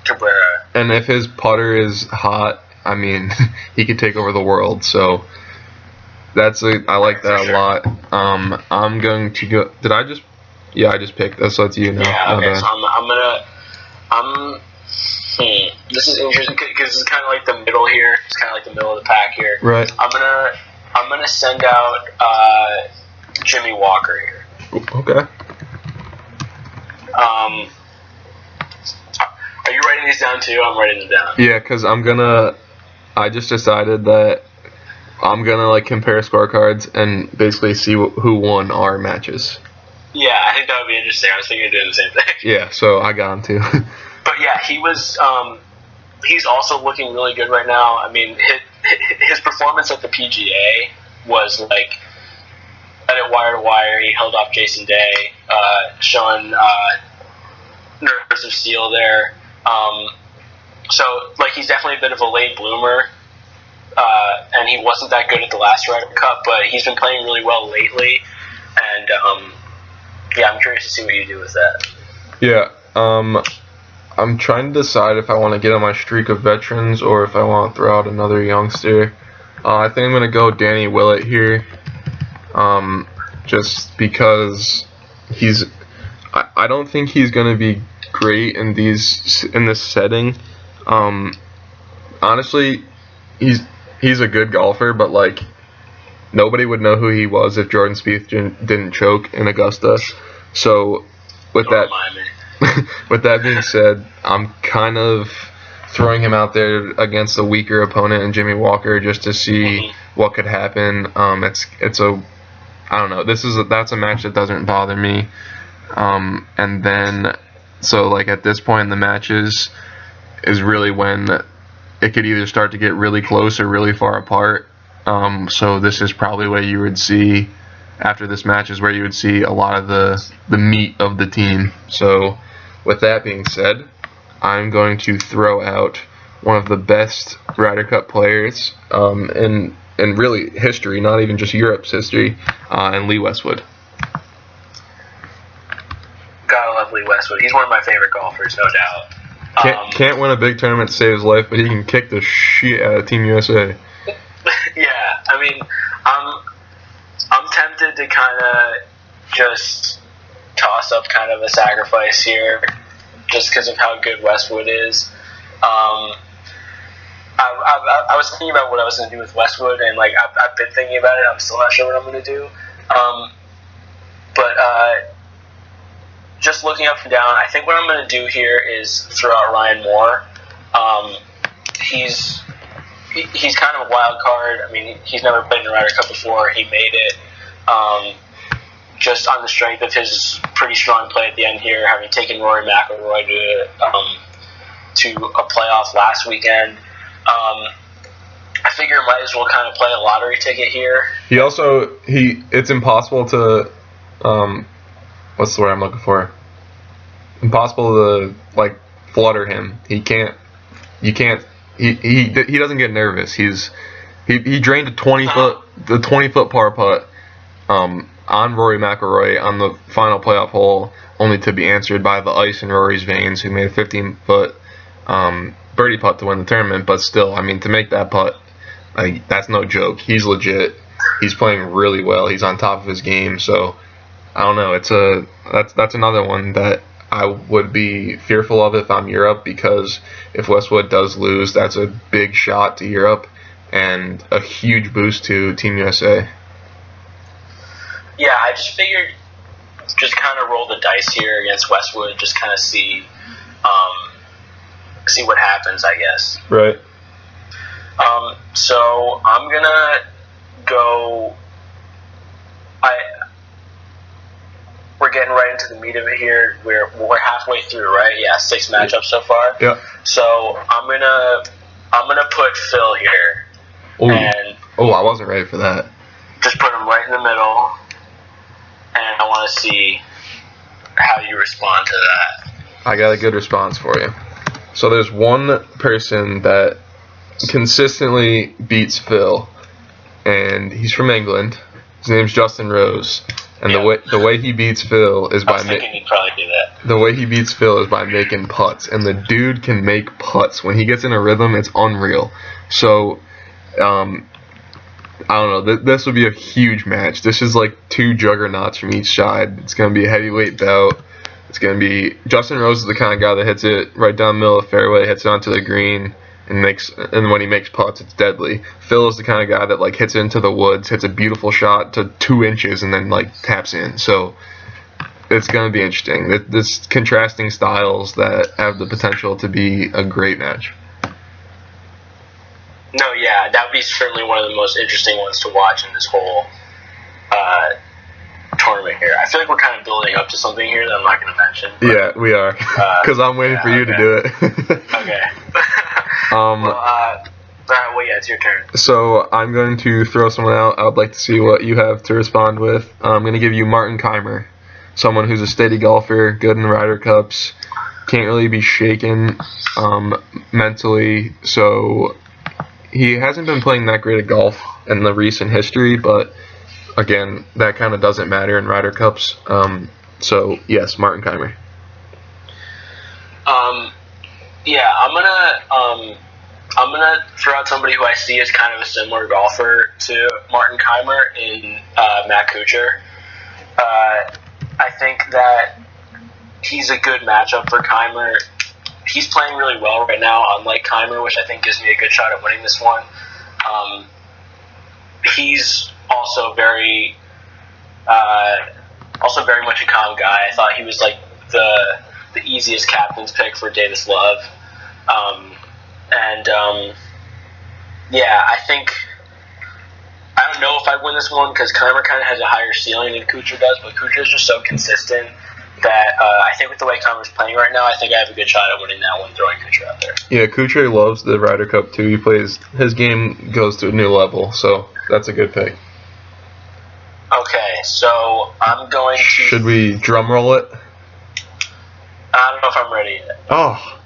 Cabrera. And if his putter is hot, I mean, he could take over the world. So I like that a lot. I'm going to go. Did I just? Yeah, I just picked. So it's you now. Yeah. Okay. So this is interesting because it's kind of like the middle here. It's kind of like the middle of the pack here. Right. I'm gonna send out Jimmy Walker here. Okay. Are you writing these down too? I'm writing them down. Yeah, because I just decided that I'm gonna like compare scorecards and basically see who won our matches. Yeah, I think that would be interesting. I was thinking of doing the same thing. Yeah, so I got him too. But yeah, he was. He's also looking really good right now. I mean, his performance at the PGA was like at it wire to wire. He held off Jason Day, showing nerves of steel there. So like he's definitely a bit of a late bloomer. And he wasn't that good at the last Ryder Cup, but he's been playing really well lately. And yeah, I'm curious to see what you do with that. Yeah, I'm trying to decide if I want to get on my streak of veterans or if I want to throw out another youngster. I think I'm going to go Danny Willett here, just because I don't think he's going to be great in this setting. Honestly, he's a good golfer, but like nobody would know who he was if Jordan Spieth didn't choke in Augusta. So with that. With that being said, I'm kind of throwing him out there against a weaker opponent in Jimmy Walker just to see what could happen. It's a I don't know. That's a match that doesn't bother me. And then so like at this point in the matches is really when it could either start to get really close or really far apart. So this is probably what you would see after this match is where you would see a lot of the meat of the team. So with that being said, I'm going to throw out one of the best Ryder Cup players in really history, not even just Europe's history, and Lee Westwood. Gotta love Lee Westwood. He's one of my favorite golfers, no doubt. Can't win a big tournament to save his life, but he can kick the shit out of Team USA. Yeah, I mean, I'm tempted to kind of just toss up kind of a sacrifice here just because of how good Westwood is. I was thinking about what I was going to do with Westwood, and like I've been thinking about it. I'm still not sure what I'm going to do. But just looking up and down, I think what I'm going to do here is throw out Ryan Moore. He's kind of a wild card. I mean, he's never played in the Ryder Cup before. He made it just on the strength of his pretty strong play at the end here, having taken Rory McIlroy to a playoff last weekend. I figure might as well kind of play a lottery ticket here. It's impossible to what's the word I'm looking for? Impossible to like flutter him. He doesn't get nervous. He drained a 20-foot par putt on Rory McIlroy on the final playoff hole, only to be answered by the ice in Rory's veins, who made a 15-foot birdie putt to win the tournament. But still, I mean, to make that putt, like, that's no joke. He's legit. He's playing really well. He's on top of his game. So I don't know. That's another one that I would be fearful of if I'm Europe, because if Westwood does lose, that's a big shot to Europe and a huge boost to Team USA. Yeah, I just figured just kind of roll the dice here against Westwood, just kind of see what happens, I guess. Right. So I'm gonna go. We're getting right into the meat of it here. We're halfway through, right? Yeah, 6 matchups so far. Yeah. So I'm gonna put Phil here. Ooh. And I wasn't ready for that. just put him right in the middle, and I want to see how you respond to that. I got a good response for you. So there's one person that consistently beats Phil, and he's from England. His name's Justin Rose, and the way he beats Phil is by he'd probably do that. The way he beats Phil is by making putts, and the dude can make putts. When he gets in a rhythm, it's unreal. So, I don't know. This would be a huge match. This is like 2 juggernauts from each side. It's going to be a heavyweight bout. It's going to be Justin Rose is the kind of guy that hits it right down the middle of the fairway, hits it onto the green, and when he makes putts, it's deadly. Phil is the kind of guy that like hits it into the woods, hits a beautiful shot to 2 inches, and then like taps in. So it's going to be interesting. This contrasting styles that have the potential to be a great match. No, yeah, that would be certainly one of the most interesting ones to watch in this whole tournament here. I feel like we're kind of building up to something here that I'm not going to mention. Yeah, we are. Because I'm waiting for you to do it. Okay. Well, yeah, it's your turn. So I'm going to throw someone out. I would like to see what you have to respond with. I'm going to give you Martin Keimer, someone who's a steady golfer, good in Ryder Cups, can't really be shaken mentally. So he hasn't been playing that great at golf in the recent history, but again, that kind of doesn't matter in Ryder Cups. So yes, Martin Keimer. Yeah, I'm gonna throw out somebody who I see as kind of a similar golfer to Martin Keimer in Matt Kuchar. I think that he's a good matchup for Keimer. He's playing really well right now, unlike Keimer, which I think gives me a good shot at winning this one. He's also very much a calm guy. I thought he was like the easiest captain's pick for Davis Love. Yeah, I don't know if I win this one because Keimer kind of has a higher ceiling than Kuchar does, but Kuchar is just so consistent that I think with the way Keimer's playing right now, I think I have a good shot at winning that one throwing Kuchar out there. Yeah, Kuchar loves the Ryder Cup too. He plays, his game goes to a new level, so that's a good pick. Okay, so I'm going to... Should we drum roll it? I don't know if I'm ready yet. Oh.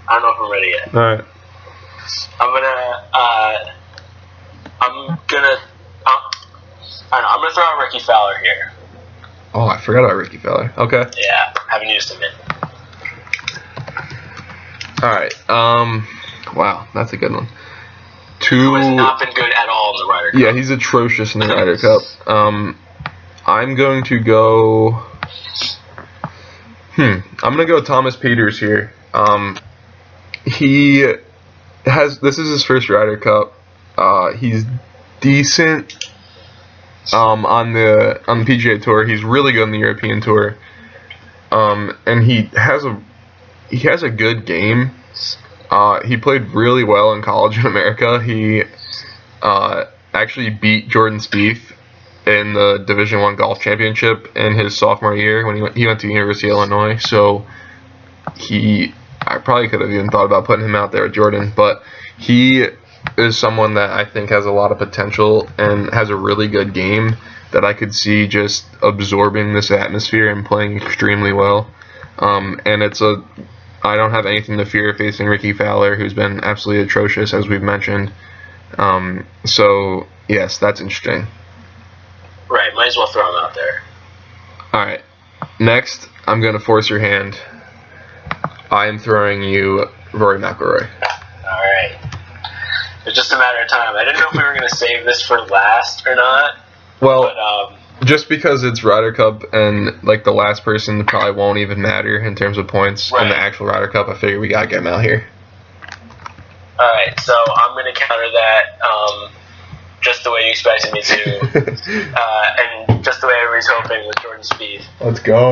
I don't know if I'm ready yet. Alright. I'm gonna throw out Ricky Fowler here. Oh, I forgot about Ricky Fowler. Okay. Yeah, haven't used him yet. Alright. Wow, that's a good one. Who has not been good at all in the Ryder Cup. Yeah, he's atrocious in the Ryder Cup. I'm going to go... I'm going to go Thomas Pieters here. This is his first Ryder Cup. He's decent on the PGA Tour. He's really good on the European Tour. And he has a good game. He played really well in college in America. He actually beat Jordan Spieth in the Division I Golf Championship in his sophomore year when he went to the University of Illinois. So I probably could have even thought about putting him out there with Jordan, but he is someone that I think has a lot of potential and has a really good game that I could see just absorbing this atmosphere and playing extremely well. And I don't have anything to fear facing Ricky Fowler, who's been absolutely atrocious, as we've mentioned. So, yes, that's interesting. Right, might as well throw him out there. Alright, next, I'm going to force your hand. I am throwing you Rory McIlroy. Alright. It's just a matter of time. I didn't know if we were going to save this for last or not. Well, but, just because it's Ryder Cup and like the last person probably won't even matter in terms of points in the actual Ryder Cup, I figure we got to get him out here. Alright, so I'm going to counter that just the way you expected me to. And just the way everybody's hoping with Jordan Spieth. Let's go.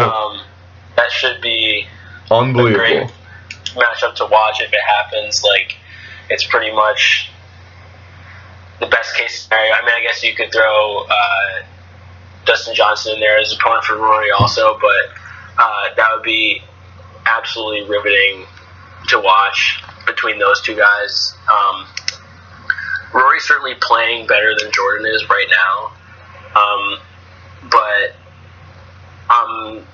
That should be unbelievable. A great matchup to watch if it happens. Like, it's pretty much the best case scenario. I mean, I guess you could throw Dustin Johnson in there as a opponent for Rory also, but that would be absolutely riveting to watch between those two guys. Rory's certainly playing better than Jordan is right now, but I'm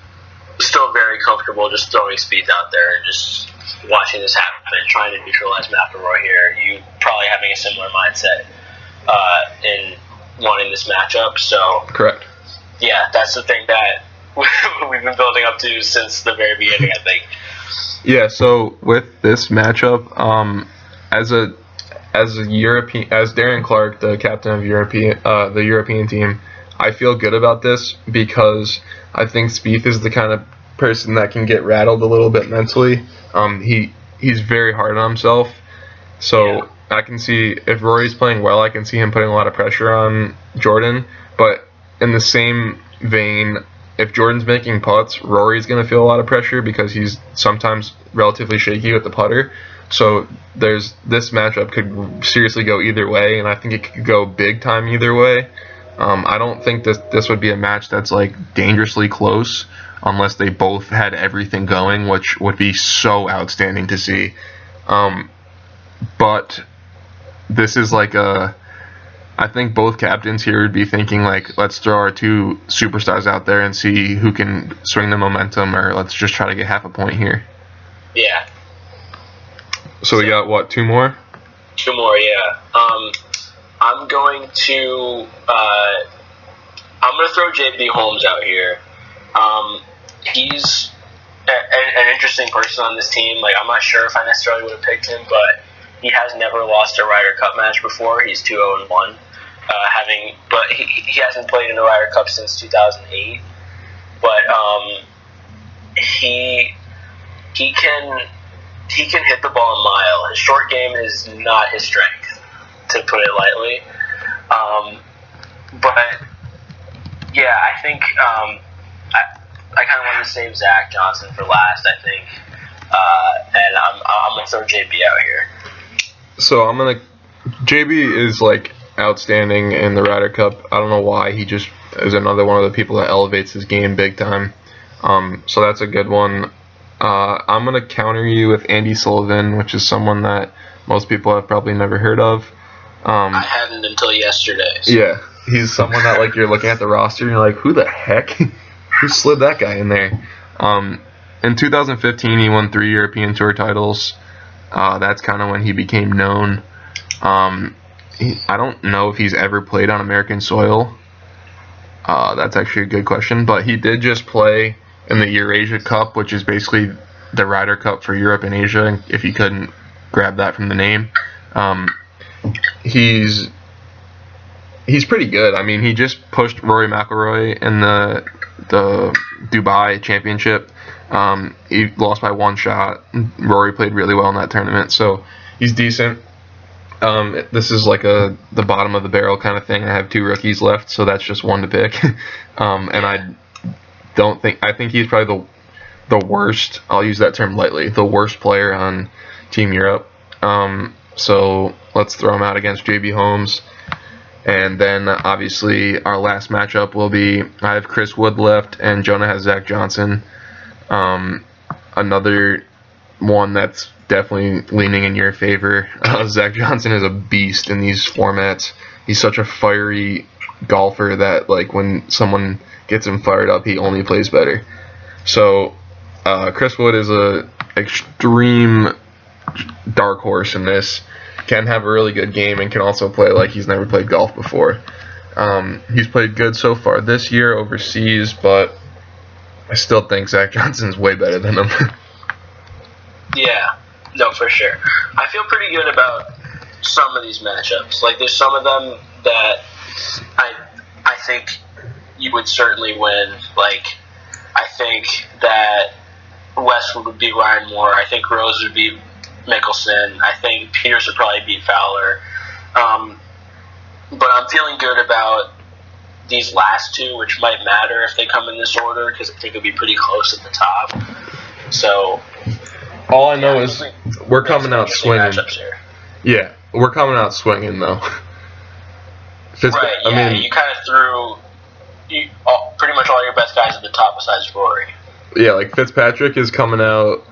still very comfortable just throwing Spieth out there and just watching this happen and trying to neutralize McIlroy here. You probably having a similar mindset in wanting this matchup. So correct. Yeah, that's the thing that we've been building up to since the very beginning, I think. Yeah. So with this matchup, as Darren Clarke, the captain of the European team, I feel good about this because I think Spieth is the kind of person that can get rattled a little bit mentally. He's very hard on himself, so I can see if Rory's playing well, I can see him putting a lot of pressure on Jordan. But in the same vein, if Jordan's making putts, Rory's going to feel a lot of pressure because he's sometimes relatively shaky with the putter. So this matchup could seriously go either way, and I think it could go big time either way. I don't think this would be a match that's like dangerously close unless they both had everything going, which would be so outstanding to see. But this is like I think both captains here would be thinking like, let's throw our two superstars out there and see who can swing the momentum, or let's just try to get half a point here. Yeah. So we got what, two more? Two more, yeah. I'm going to throw JB Holmes out here. He's an interesting person on this team. Like, I'm not sure if I necessarily would have picked him, but he has never lost a Ryder Cup match before. He's 2-0-1. But he hasn't played in the Ryder Cup since 2008. But he can hit the ball a mile. His short game is not his strength, to put it lightly. But yeah, I think I kind of want to save Zach Johnson for last, I think, and I'm gonna throw JB out here. So JB is like outstanding in the Ryder Cup. I don't know why. He just is another one of the people that elevates his game big time. So that's a good one. I'm gonna counter you with Andy Sullivan, which is someone that most people have probably never heard of. I hadn't until yesterday. So. Yeah, he's someone that like you're looking at the roster and you're like, who the heck? Who slid that guy in there? In 2015, he won 3 European Tour titles. That's kind of when he became known. I don't know if he's ever played on American soil. That's actually a good question. But he did just play in the Eurasia Cup, which is basically the Ryder Cup for Europe and Asia, if you couldn't grab that from the name. He's pretty good. I mean, he just pushed Rory McIlroy in the Dubai Championship. He lost by 1 shot. Rory played really well in that tournament, so he's decent. This is like the bottom of the barrel kind of thing. I have 2 rookies left, so that's just one to pick. And I think he's probably the worst. I'll use that term lightly. The worst player on Team Europe. So let's throw him out against JB Holmes. And then obviously our last matchup will be, I have Chris Wood left and Jonah has Zach Johnson. Another one that's definitely leaning in your favor. Zach Johnson is a beast in these formats. He's such a fiery golfer that like when someone gets him fired up, he only plays better. So Chris Wood is a extreme dark horse in this. Can have a really good game and can also play like he's never played golf before. He's played good so far this year overseas, but I still think Zach Johnson's way better than him. Yeah, no, for sure. I feel pretty good about some of these matchups. Like, there's some of them that I think you would certainly win. Like, I think that Westwood would beat Ryan Moore. I think Rose would beat Mickelson. I think Pierce would probably beat Fowler. But I'm feeling good about these last 2, which might matter if they come in this order, because I think it'll be pretty close at the top. So all I know is we're coming out swinging. Yeah, we're coming out swinging though. Right. Yeah, I mean, you kind of threw pretty much all your best guys at the top besides Rory. Yeah, like Fitzpatrick is coming out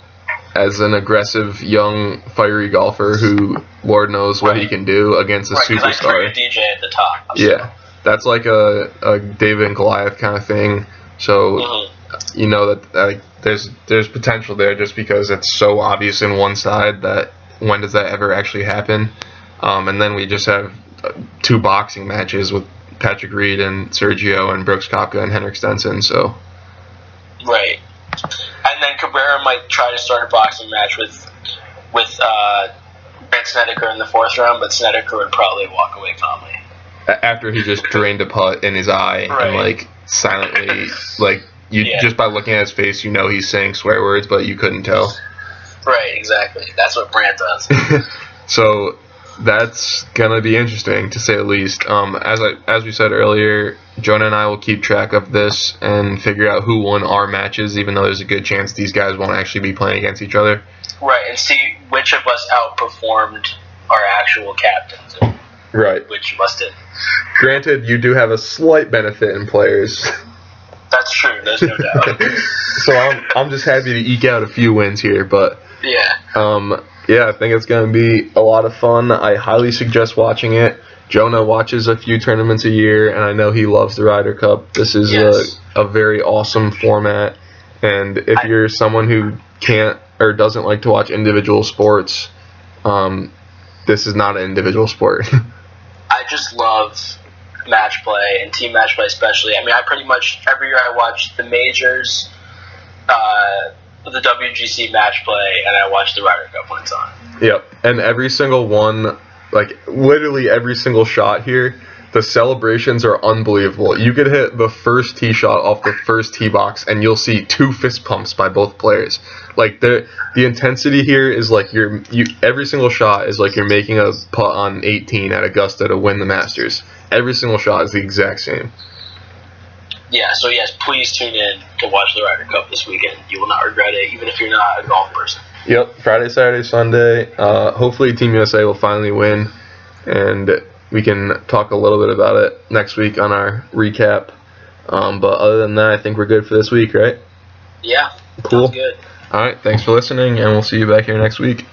as an aggressive, young, fiery golfer who Lord knows what he can do against a superstar. I threw DJ at the top. So. Yeah, that's like a David and Goliath kind of thing. So you know that there's potential there just because it's so obvious in one side that when does that ever actually happen? And then we just have 2 boxing matches with Patrick Reed and Sergio and Brooks Koepka and Henrik Stenson. So right. And then Cabrera might try to start a boxing match with Brent Snedeker in the 4th round, but Snedeker would probably walk away calmly. After he just drained a putt in his eye and like silently, like just by looking at his face, you know he's saying swear words, but you couldn't tell. Right, exactly. That's what Brant does. So that's gonna be interesting to say the least. As we said earlier, Jonah and I will keep track of this and figure out who won our matches, even though there's a good chance these guys won't actually be playing against each other. Right, and see which of us outperformed our actual captains. Right. which you must do. Granted, you do have a slight benefit in players. That's true. There's no doubt. So I'm just happy to eke out a few wins here, but Yeah. yeah, I think it's going to be a lot of fun. I highly suggest watching it. Jonah watches a few tournaments a year, and I know he loves the Ryder Cup. This is a very awesome format, and if you're someone who can't or doesn't like to watch individual sports, this is not an individual sport. I just love match play and team match play especially. I mean, I pretty much every year I watch the majors, the WGC match play, and I watch the Ryder Cup when it's on. Yep, and every single one, like literally every single shot here, the celebrations are unbelievable. You could hit the first tee shot off the first tee box, and you'll see 2 fist pumps by both players. Like the intensity here is like every single shot is like you're making a putt on 18 at Augusta to win the Masters. Every single shot is the exact same. Yeah, so yes, please tune in to watch the Ryder Cup this weekend. You will not regret it, even if you're not a golf person. Yep, Friday, Saturday, Sunday. Hopefully Team USA will finally win, and we can talk a little bit about it next week on our recap. But other than that, I think we're good for this week, right? Yeah, cool. Sounds good. All right, thanks for listening, and we'll see you back here next week.